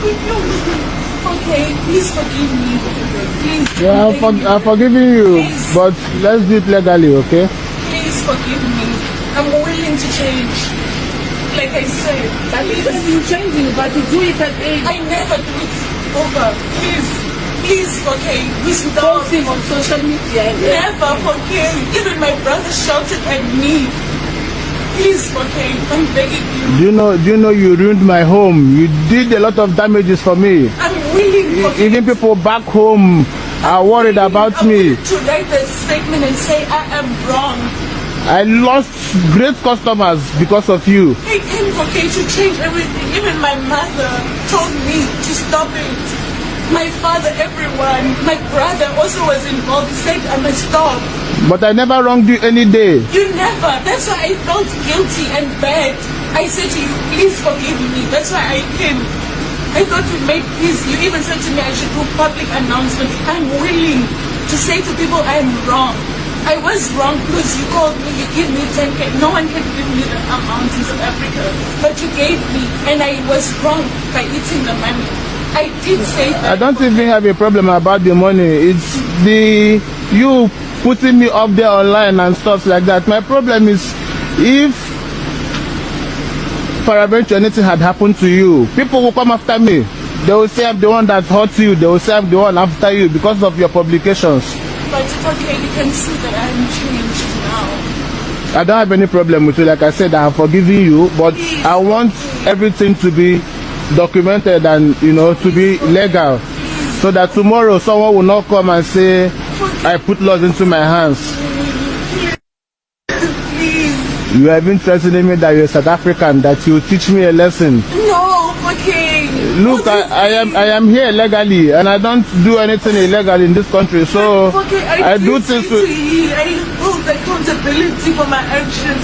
Okay, please forgive me. Please. Yeah, I'm forgiving you, please. but let's do it legally, okay? Please forgive me. I'm willing to change. Like I said, But you're changing, but you do it at age. I never do it over. Please, okay, we stop. Posting on social media. Never forgive. Even my brother shouted at me. Please, okay, I'm begging you. Do you know you ruined my home? You did a lot of damages for me. I'm willing for Even people back home are worried about me. to write a statement and say I am wrong. I lost great customers because of you. I came okay to change everything. Even my mother told me to stop it. My father, everyone, my brother also was involved. He said I must stop. But I never wronged you any day. You never. That's why I felt guilty and bad. I said to you, please forgive me. That's why I came. I thought we made peace. You even said to me I should do public announcements. I'm willing to say to people I'm wrong. I was wrong because you called me, you gave me 10K. No one can give me the amount in South Africa. But you gave me, and I was wrong by eating the money. I did say that. I don't even have a problem about the money. It's the you putting me up there online and stuff like that. My problem is if peradventure anything had happened to you, people will come after me. They will say I'm the one that hurt you. They will say I'm the one after you because of your publications. But okay, you can see that I'm changed now. I don't have any problem with you. Like I said, I have forgiven you, but I want everything to be documented and, you know, to be legal, so that tomorrow someone will not come and say I put laws into my hands. Please. You have been threatening me that you're South African, that you teach me a lesson. No, okay. Look, I am here legally, and I don't do anything illegal in this country. So okay, I do things with. I hold accountability for my actions.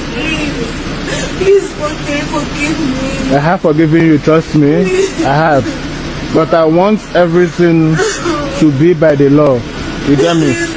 Please, okay, forgive me. I have forgiven you, trust me. I have. But I want everything to be by the law. You get me?